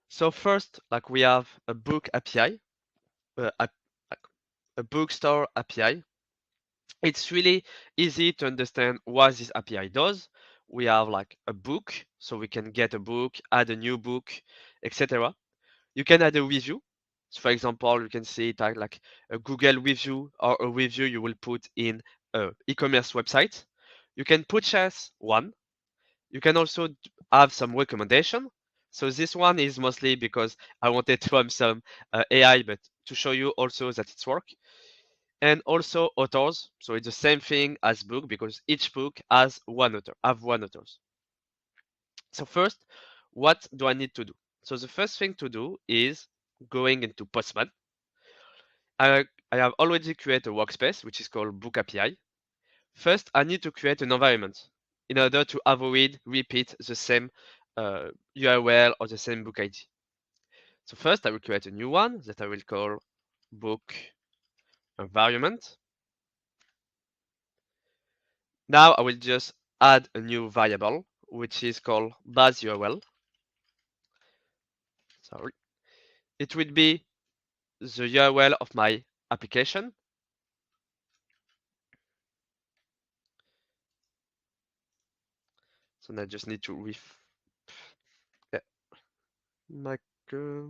So first, like we have a book API, like a bookstore API. It's really easy to understand what this API does. We have like a book, so we can get a book, add a new book, etc. You can add a review. So for example, you can see it like a Google review or a review you will put in a e-commerce website. You can purchase one. You can also have some recommendation. So this one is mostly because I wanted to have some AI, but to show you also that it's work. And also authors. So it's the same thing as book because each book has one author, have one authors. So first, what do I need to do? So the first thing to do is going into Postman. I have already created a workspace, which is called Book API. First, I need to create an environment in order to avoid repeat the same URL or the same book ID. So first, I will create a new one that I will call book environment. Now I will just add a new variable, which is called base URL. Sorry. It will be the URL of my application. So now I just need to yeah, my so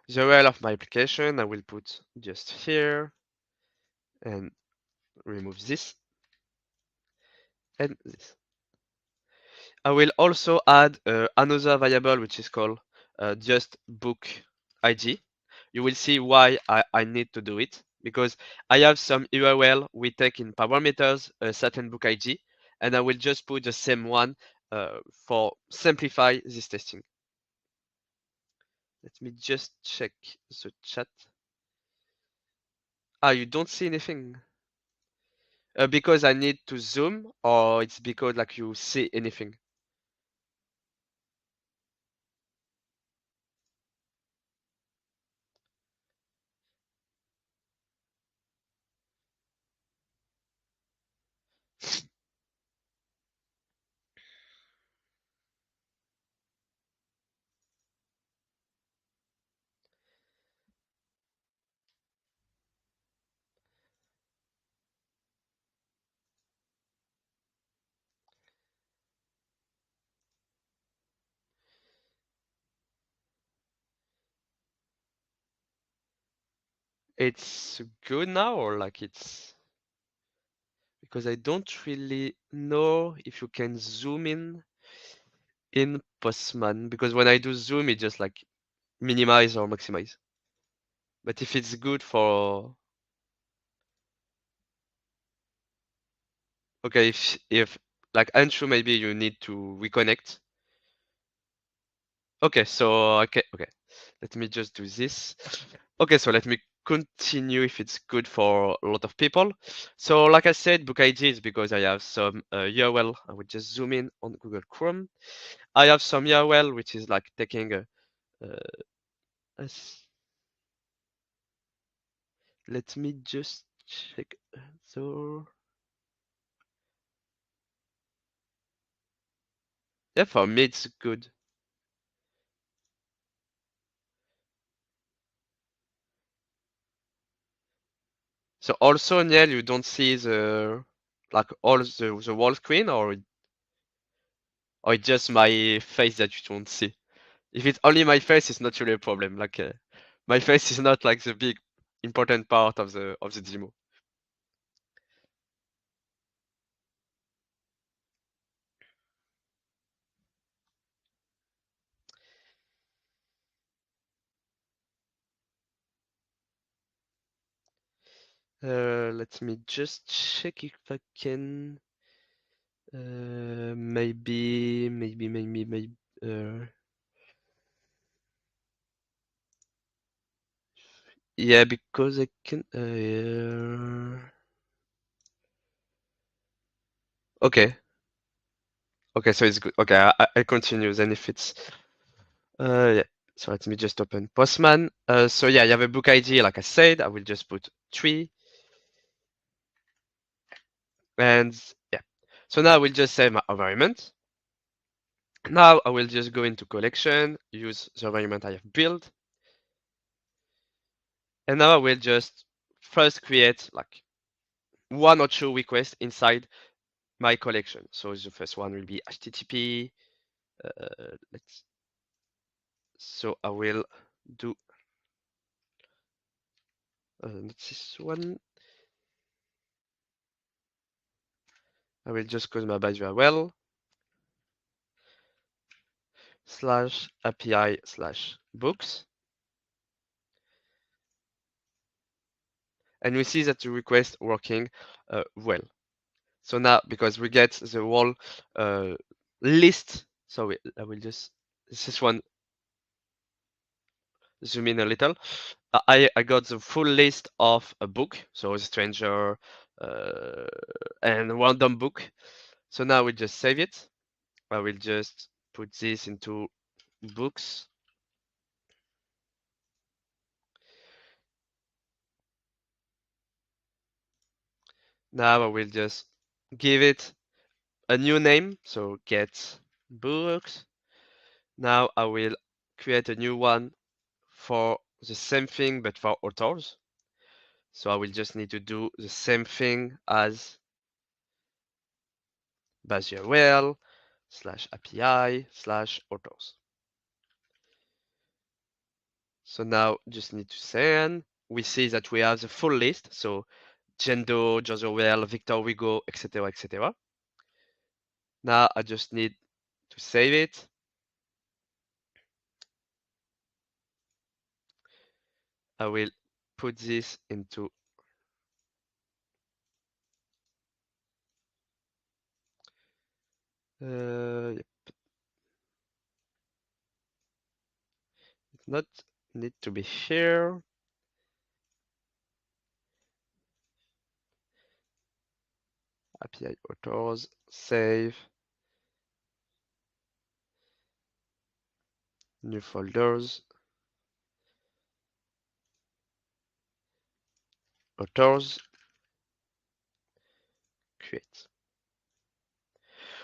the URL of my application, I will put just here and remove this and this. I will also add another variable which is called just book ID. You will see why I need to do it because I have some URL we take in parameters a certain book ID, and I will just put the same one for simplify this testing. Let me just check the chat. Ah, you don't see anything? Because I need to zoom, or it's because like you see anything? It's good now, or like it's because I don't really know if you can zoom in Postman because when I do zoom, it just like minimize or maximize. But if it's good for okay, if like Anshu, maybe you need to reconnect. Okay, so okay. Let me just do this. Okay, so let me continue if it's good for a lot of people. So like I said, book ID is because I have some URL. I will just zoom in on Google Chrome. I have some URL which is like taking let me just check. So yeah, for me it's good. So also, Niel, you don't see the like all the whole screen, or it's just my face that you don't see. If it's only my face, it's not really a problem. Like my face is not like the big important part of the demo. Let me just check if I can. Maybe. Yeah, because I can. Okay. Okay, so it's good. Okay, I continue then if it's yeah. So let me just open Postman. So yeah, you have a book ID, like I said. I will just put 3. And yeah, so now I will just save my environment. Now I will just go into collection, use the environment I have built, and now I will just first create like one or two requests inside my collection. So the first one will be HTTP. Let's. So I will do not this one. I will just code my base URL slash API slash books. And we see that the request working well. So now, because we get the whole list, so I will just, this one, zoom in a little. I got the full list of a book, so a stranger uh, and random book. So now we just save it. I will just put this into books. Now I will just give it a new name, so get books. Now I will create a new one for the same thing but for authors. So I will just need to do the same thing as base URL slash API slash authors. So now just need to send. We see that we have the full list. So Jendo, George Orwell, Victor Hugo, etc., etc. Now I just need to save it. I will put this into yep. It not need to be here. API authors, save, new folders, authors, create.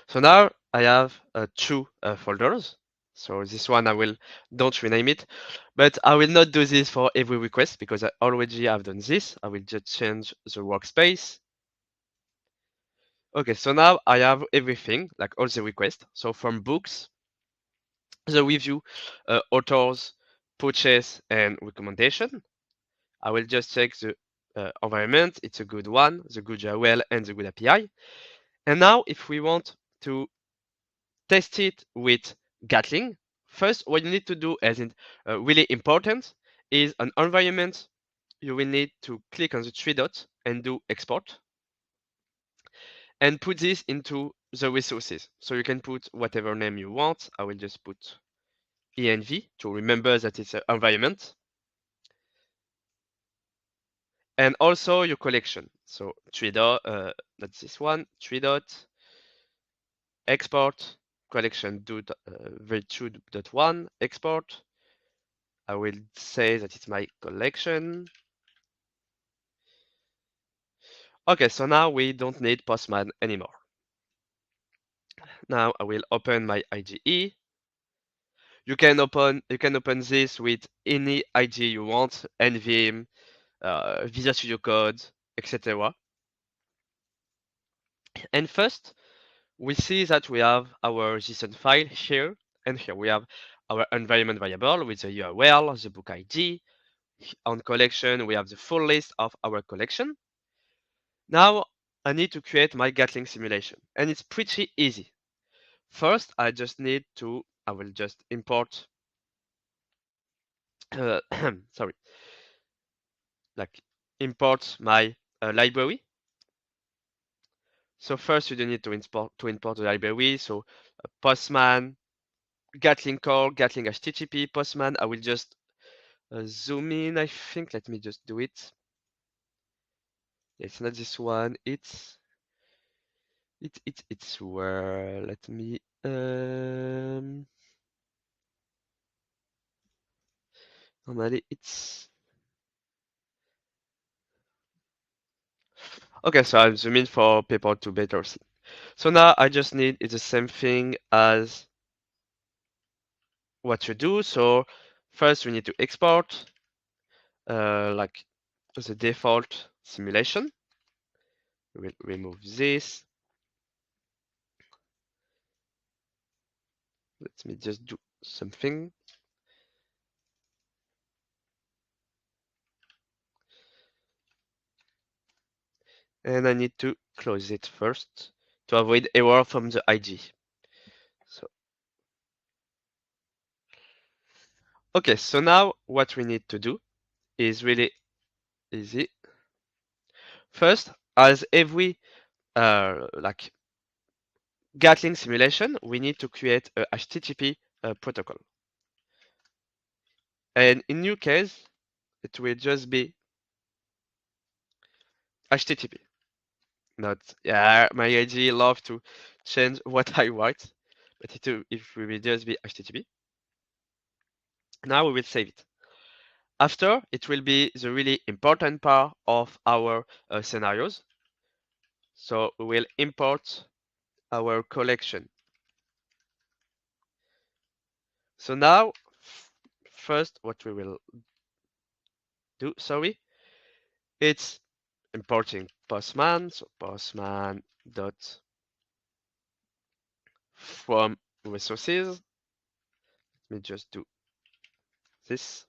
So now I have two folders. So this one I will don't rename it, but I will not do this for every request because I already have done this. I will just change the workspace. Okay, so now I have everything, like all the requests. So from books, the review, authors, purchase, and recommendation. I will just check the environment. It's a good one, the good URL, and the good API. And now if we want to test it with Gatling, first what you need to do, as in really important, is an environment. You will need to click on the three dots and do export and put this into the resources. So you can put whatever name you want. I will just put env to remember that it's an environment. And also your collection. So three dot, not this one, three dot, export, collection v2.1, export. I will say that it's my collection. Okay, so now we don't need Postman anymore. Now I will open my IGE. You can open this with any IGE you want, NVM, Visual Studio Code, etc. And first, we see that we have our JSON file here, and here we have our environment variable with the URL, the book ID. On collection, we have the full list of our collection. Now, I need to create my Gatling simulation, and it's pretty easy. First, I will just import, sorry, like import my library. So first, you don't need to import the library. So Postman, Gatling core, Gatling HTTP, Postman. I will just zoom in, I think. Let me just do it. It's not this one. It's where. Let me. Normally it's. Okay, so I'm zooming for people to better see. So now I just need it's the same thing as what you do. So first we need to export like the default simulation. We'll remove this. Let me just do something. And I need to close it first to avoid error from the IG. So, okay, so now what we need to do is really easy. First, as every like Gatling simulation, we need to create a HTTP protocol. And in your case, it will just be HTTP. Not, yeah, my IG love to change what I write, but it will just be HTTP. Now we will save it. After, it will be the really important part of our scenarios. So we will import our collection. So now, first, what we will do, sorry, it's importing Postman. So Postman dot from resources. Let me just do this.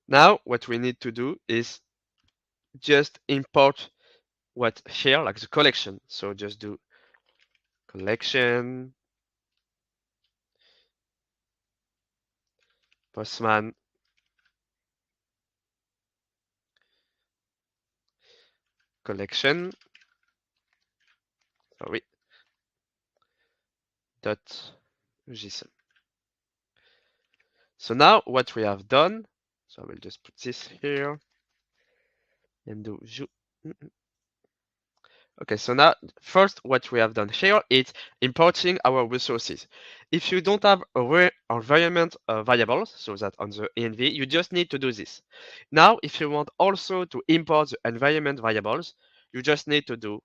Now, what we need to do is just import what here, like the collection. So just do collection, Postman, collection, sorry, dot JSON. So now what we have done, so I will just put this here and do okay, so now first what we have done here is importing our resources. If you don't have a environment variables, so that on the env, you just need to do this. Now, if you want also to import the environment variables, you just need to do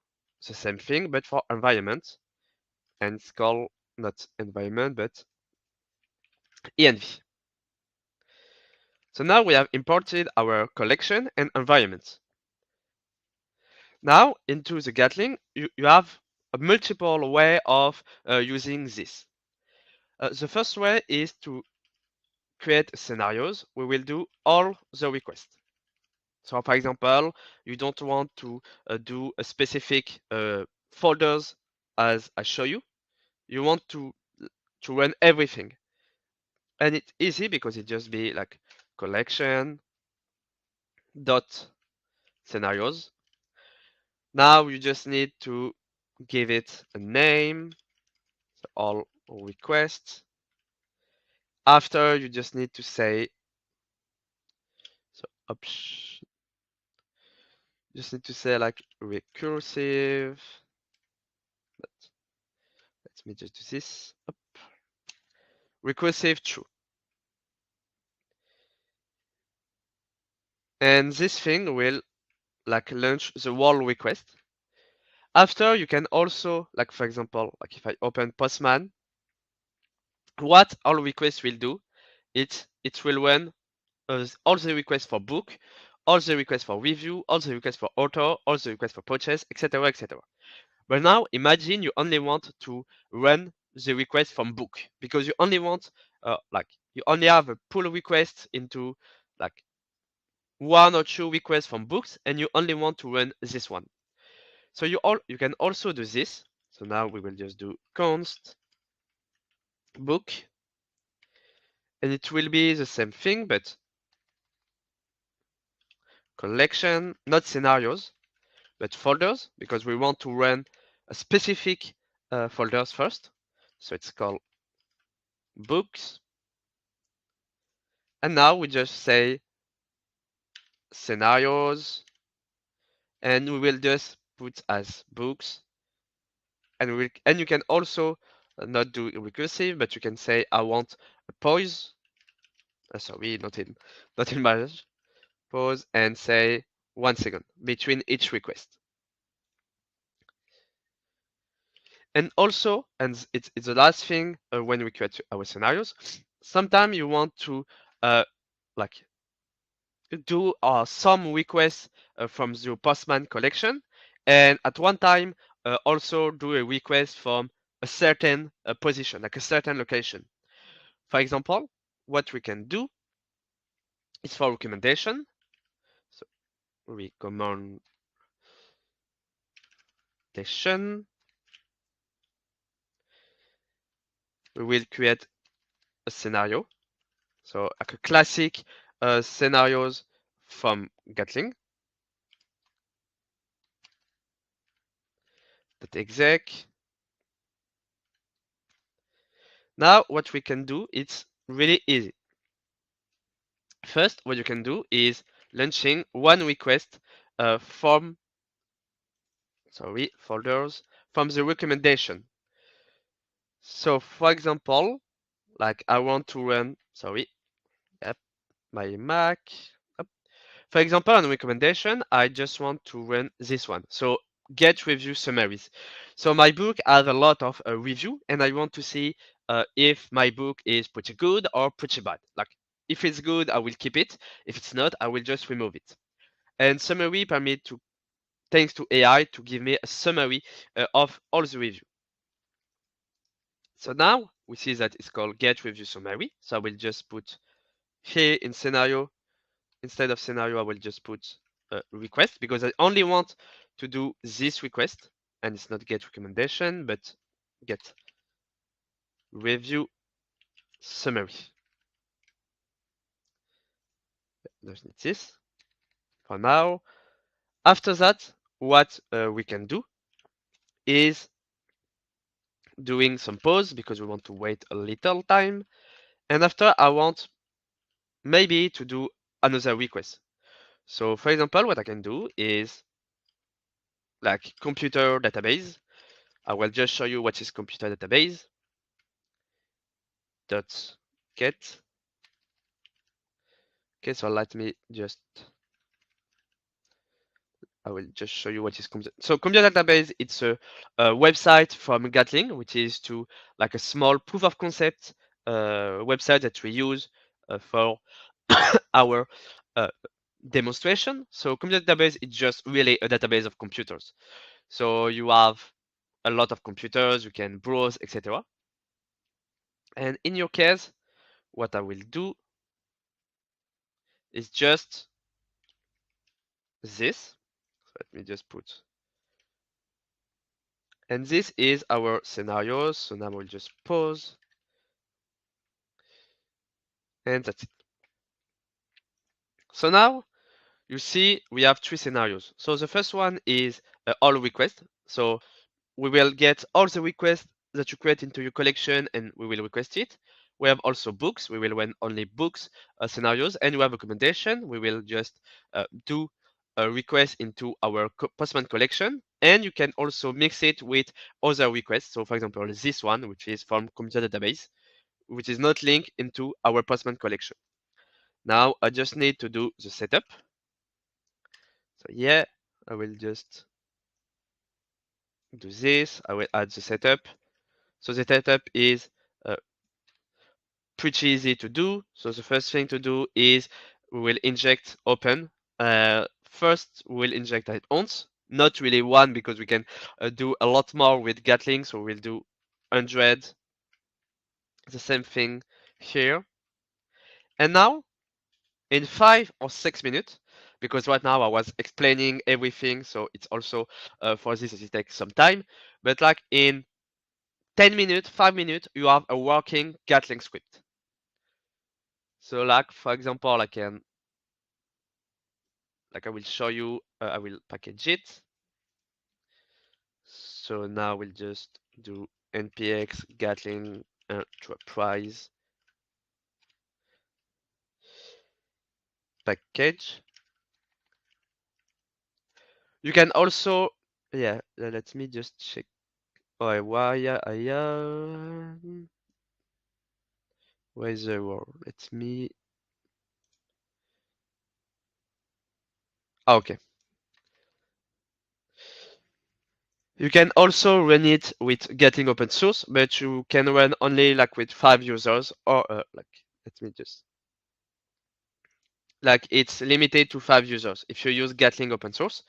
the same thing, but for environment, and it's called not environment, but env. So now we have imported our collection and environment. Now, into the Gatling, you have a multiple way of using this. The first way is to create scenarios. We will do all the requests. So, for example, you don't want to do a specific folders as I show you. You want to run everything, and it's easy because it just be like collection dot scenarios. Now you just need to give it a name, so all requests. After you just need to say, so just need to say like recursive. Let me just do this. Up. Recursive true. And this thing will like launch the wall request. After you can also, like for example, like if I open Postman, what all requests will do, it will run all the requests for book, all the requests for review, all the requests for author, all the requests for purchase, etc., etc. But now imagine you only want to run the request from book because you only want like you only have a pull request into like one or two requests from books and you only want to run this one. So you can also do this. So now we will just do const book and it will be the same thing but collection, not scenarios, but folders because we want to run a specific folders first. So it's called books. And now we just say scenarios and we will just put as books and you can also not do recursive but you can say I want a pause Sorry, not in marriage. Pause and say 1 second between each request. And also, and it's the last thing when we create our scenarios, sometimes you want to like do some requests from the Postman collection, and at one time also do a request from a certain position, like a certain location. For example, what we can do is for recommendation. So recommendation, we will create a scenario. So like a classic scenarios from Gatling. That exec. Now what we can do, it's really easy. First, what you can do is launching one request from folders from the recommendation. So for example, like I want to run yep, my Mac. Yep. For example, on recommendation, I just want to run this one. So get review summaries. So my book has a lot of review, and I want to see if my book is pretty good or pretty bad. Like if it's good, I will keep it. If it's not, I will just remove it. And summary permit to, thanks to AI, to give me a summary of all the review. So now we see that it's called get review summary. So I will just put here in scenario, instead of scenario, I will just put request because I only want to do this request, and it's not get recommendation, but get review summary. There's this for now. After that, what we can do is doing some pause because we want to wait a little time. And after, I want maybe to do another request. So for example, what I can do is like computer database. I will just show you what is computer database. Dot get. Okay, so let me just, I will just show you what is computer. So computer database, it's a website from Gatling, which is to like a small proof of concept website that we use for our uh, demonstration. So computer database is just really a database of computers. So you have a lot of computers, you can browse, etc. And in your case, what I will do is just this. So let me just put, and this is our scenarios. So now we'll just pause, and that's it. So now you see we have three scenarios. So the first one is all requests. So we will get all the requests that you create into your collection and we will request it. We have also books. We will run only books scenarios, and we have recommendation. We will just do a request into our Postman collection, and you can also mix it with other requests. So for example, this one, which is from computer database, which is not linked into our Postman collection. Now I just need to do the setup. So yeah, I will just do this. I will add the setup. So the setup is uh, pretty easy to do. So the first thing to do is we will inject open. First, we'll inject it once, not really one because we can do a lot more with Gatling. So we'll do 100, the same thing here. And now in 5 or 6 minutes, because right now I was explaining everything, so it's also for this it takes some time. But like in 10 minutes, 5 minutes, you have a working Gatling script. So like for example, I will show you, I will package it. So now we'll just do npx Gatling enterprise package. You can also, yeah, let me just check. Oh, where is the error? Let me Okay. You can also run it with Gatling open source, but you can run only like with 5 users or like let me just like it's limited to 5 users if you use Gatling open source.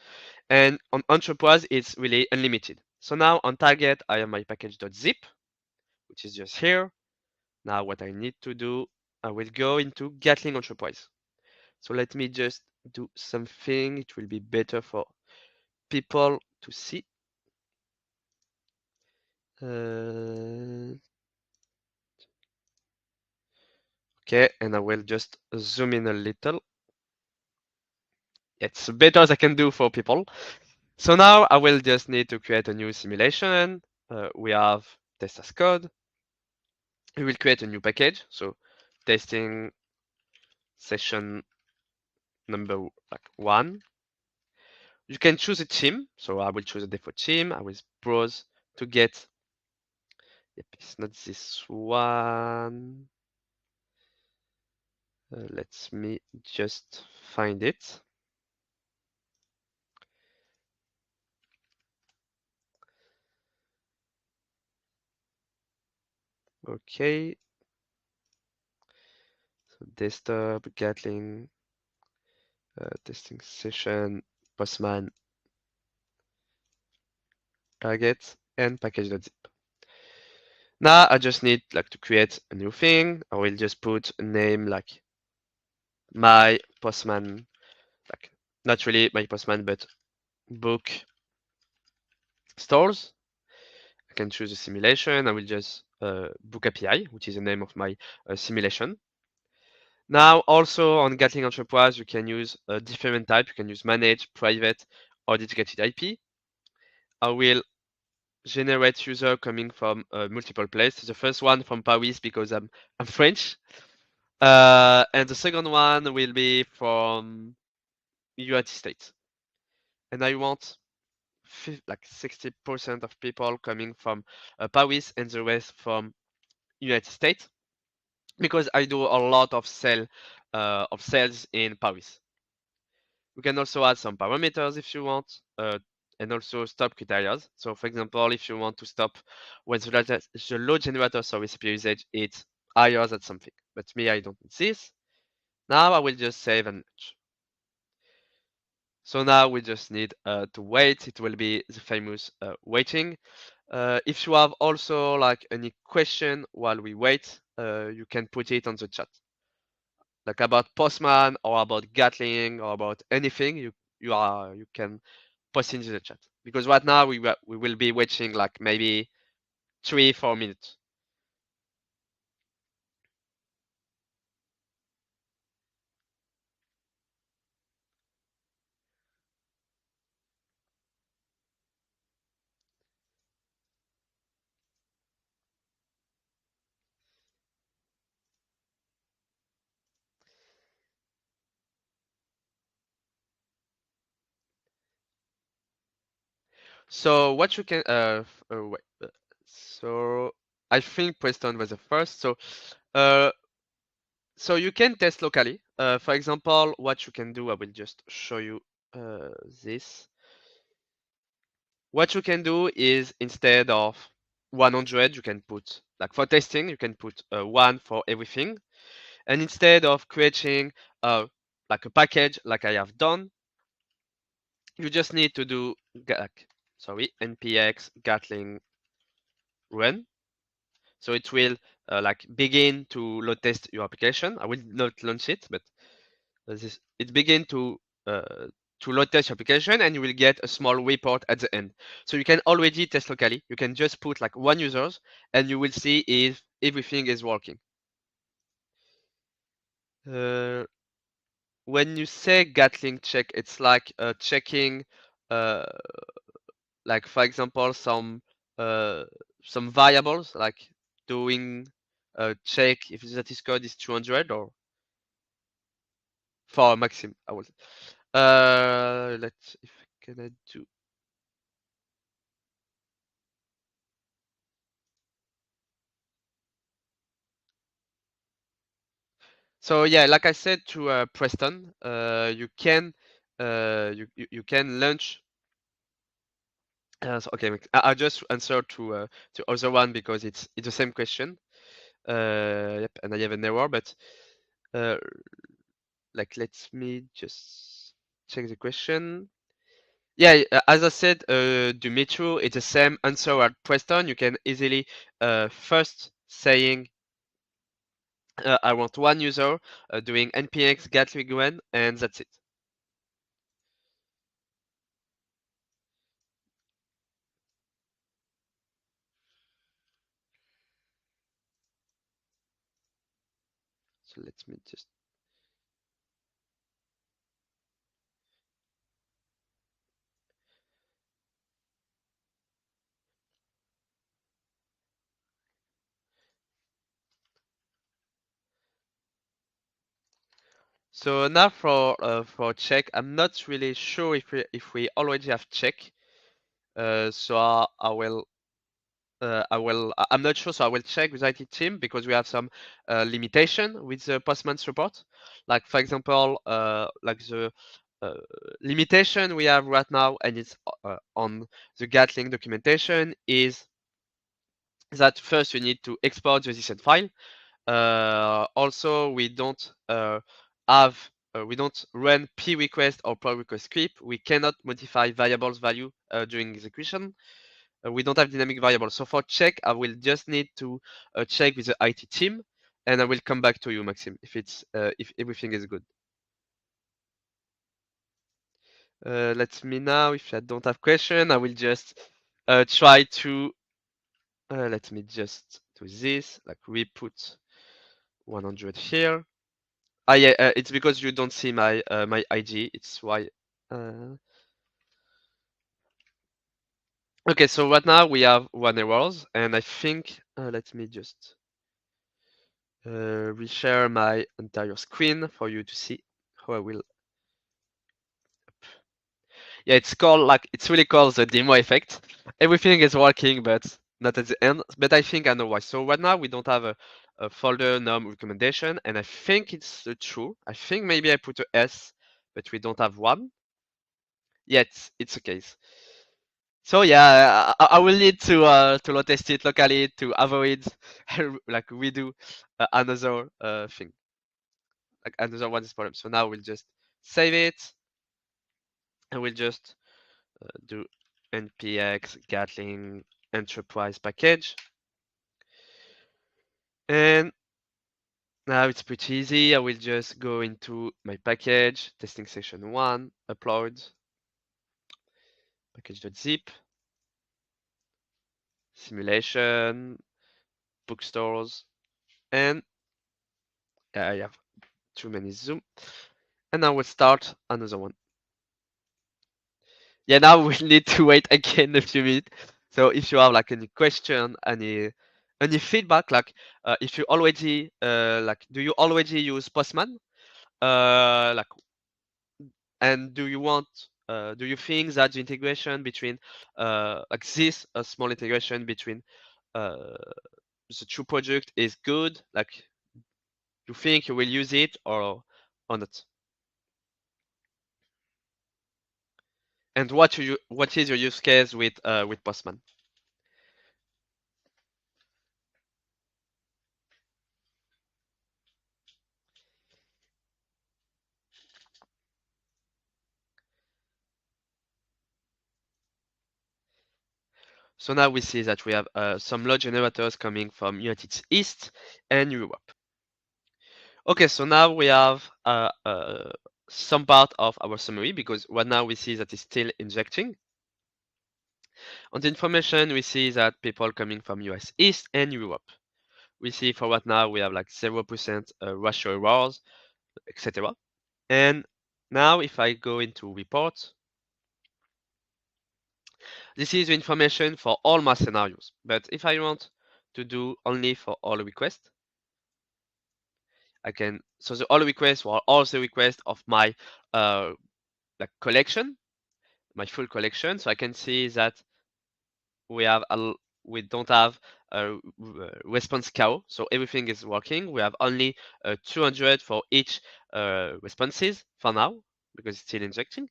And on enterprise, it's really unlimited. So now on target, I have my package.zip, which is just here. Now what I need to do, I will go into Gatling enterprise. So let me just do something. It will be better for people to see. Okay, and I will just zoom in a little. It's better as I can do for people. So now I will just need to create a new simulation. We have test as code. We will create a new package. So testing session number like 1. You can choose a theme. So I will choose a default theme. I will browse to get. Yep, it's not this one. Let me just find it. Okay. So desktop, Gatling, testing session, Postman, target, and package.zip. Now I just need like to create a new thing. I will just put a name like my Postman, like not really my Postman, but book stores. I can choose a simulation. I will just book API, which is the name of my simulation. Now, also on Gatling Enterprise, you can use a different type. You can use managed, private, or dedicated IP. I will generate user coming from multiple places. The first one from Paris because I'm French, and the second one will be from United States. And I want like 60% of people coming from Paris and the rest from United States because I do a lot of sales in Paris. We can also add some parameters if you want, and also stop criteria. So for example, if you want to stop when the load generator, sorry, CPU usage, it's higher than something. But me, I don't need this. Now I will just save and merge. So now we just need to wait. It will be the famous waiting. If you have also like any question while we wait, you can put it on the chat. Like about Postman or about Gatling or about anything, you can post into the chat. Because right now we will be waiting like maybe 3-4 minutes. So what you can wait. So I think Preston was the first. Uh so you can test locally. For example, what you can do, I will just show you this. What you can do is instead of 100, you can put like for testing, you can put 1 for everything. And instead of creating like a package like I have done, you just need to do npx gatling run. So it will like begin to load test your application. I will not launch it, but it begin to load test your application, and you will get a small report at the end. So you can already test locally. You can just put like 1 users, and you will see if everything is working. Uh, when you say Gatling check, it's like checking, uh, like for example, uh, some variables, like doing a check if the status code is 200 or for maximum. I will. Let's if can I do. So yeah, like I said to Preston, you can you can launch. So, okay, I'll just answer to other one because it's the same question. Yep, and I have an error, but uh, like let me just check the question. Yeah, as I said, the metro is the same answer at Preston. You can easily first saying I want one user doing npx gatling and that's it. So let me just. So now for check, I'm not really sure if we already have check. So I'm not sure, so I will check with IT team because we have some limitation with the Postman support. Like for example, like the uh, limitation we have right now, and it's on the Gatling documentation, is that first you need to export the JSON file. Also, we don't run p request or pull request script. We cannot modify variables value during execution. We don't have dynamic variables. So for check, I will just need to check with the IT team, and I will come back to you, Maxim, if everything is good. Let me now. If I don't have question, I will just try to. Let me just do this. Like we put 100 here. Ah yeah, it's because you don't see my IG. It's why. Uh... Okay, so right now we have one errors, and I think let me just reshare my entire screen for you to see how I will. Yeah, it's really called the demo effect. Everything is working, but not at the end. But I think I know why. So right now we don't have a folder num recommendation, and I think it's true. I think maybe I put a S, but we don't have one. Yet it's a case. So yeah, I will need to load test it locally to avoid like redo another thing, like another one is problem. So now we'll just save it, and we'll just do npx gatling enterprise package, and now it's pretty easy. I will just go into my package, testing section 1, upload package.zip, simulation, bookstores, and I have too many zoom. And now we'll start another one. Yeah, now we need to wait again a few minutes. So if you have like any question, any feedback, like if you already like do you already use Postman? Like, and do you think that the integration between like this a small integration between uh the two project is good? Like you think you will use it or not? And what is your use case with Postman? So now we see that we have some load generators coming from United East and Europe. Okay, so now we have some part of our summary because right now we see that it's still injecting. On the information, we see that people coming from US East and Europe. We see for right now we have like 0% ratio errors, etc. And now if I go into report, this is the information for all my scenarios. But if I want to do only for all requests, I can, so the all requests or all the requests of my like collection, my full collection. So I can see that we have we don't have a response cow, so everything is working. We have only 200 for each responses for now, because it's still injecting.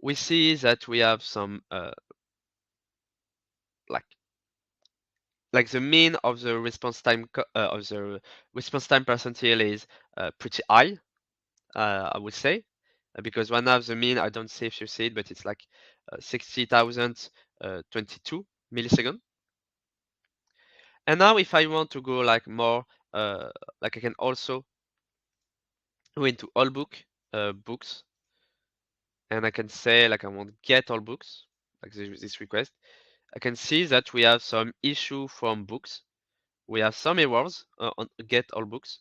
We see that we have some like the mean of the response time percentile is pretty high, I would say, because one of the mean, I don't see if you see it, but it's like 60,022 milliseconds. And now if I want to go like more, like I can also go into all books, and I can say like I want get all books, like this request. I can see that we have some issue from books. We have some errors on get all books.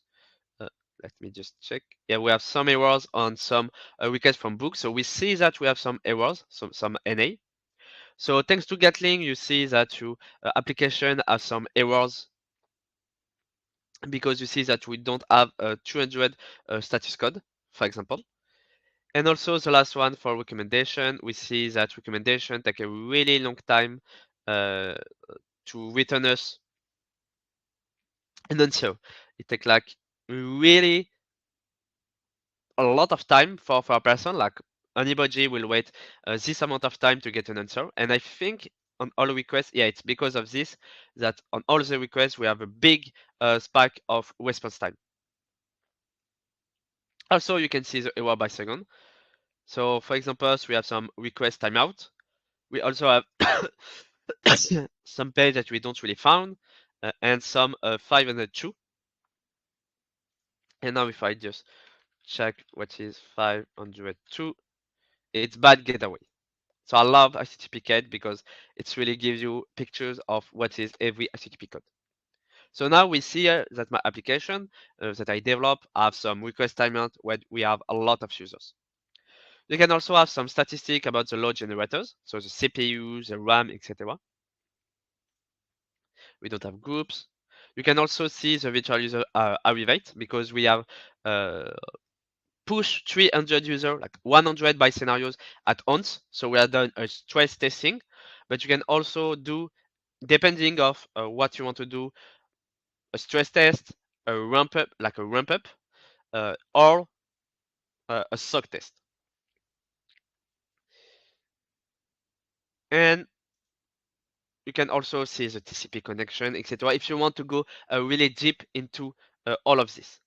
Uh, Let me just check. Yeah, we have some errors on some requests from books. So we see that we have some errors, some NA. So thanks to Gatling, you see that your application has some errors because you see that we don't have a 200 status code, for example. And also the last one for recommendation, we see that recommendation take a really long time uh, to return us an answer. It takes like really a lot of time for a person. Like anybody will wait this amount of time to get an answer. And I think on all requests, yeah, it's because of this that on all the requests we have a big spike of response time. Also, you can see the error by second. So for example, we have some request timeout. We also have some page that we don't really found and some 502. And now if I just check what is 502, it's bad getaway. So I love HTTP Cat because it really gives you pictures of what is every HTTP code. So now we see that my application that I develop have some request timeout where we have a lot of users. You can also have some statistic about the load generators, so the CPU, the RAM, etc. We don't have groups. You can also see the virtual user arrivate because we have uh, push 300 users, like 100 by scenarios at once. So we have done a stress testing, but you can also do, depending of what you want to do, a stress test, a ramp up, like a ramp up, or a sock test. And you can also see the TCP connection, etc. if you want to go really deep into all of this.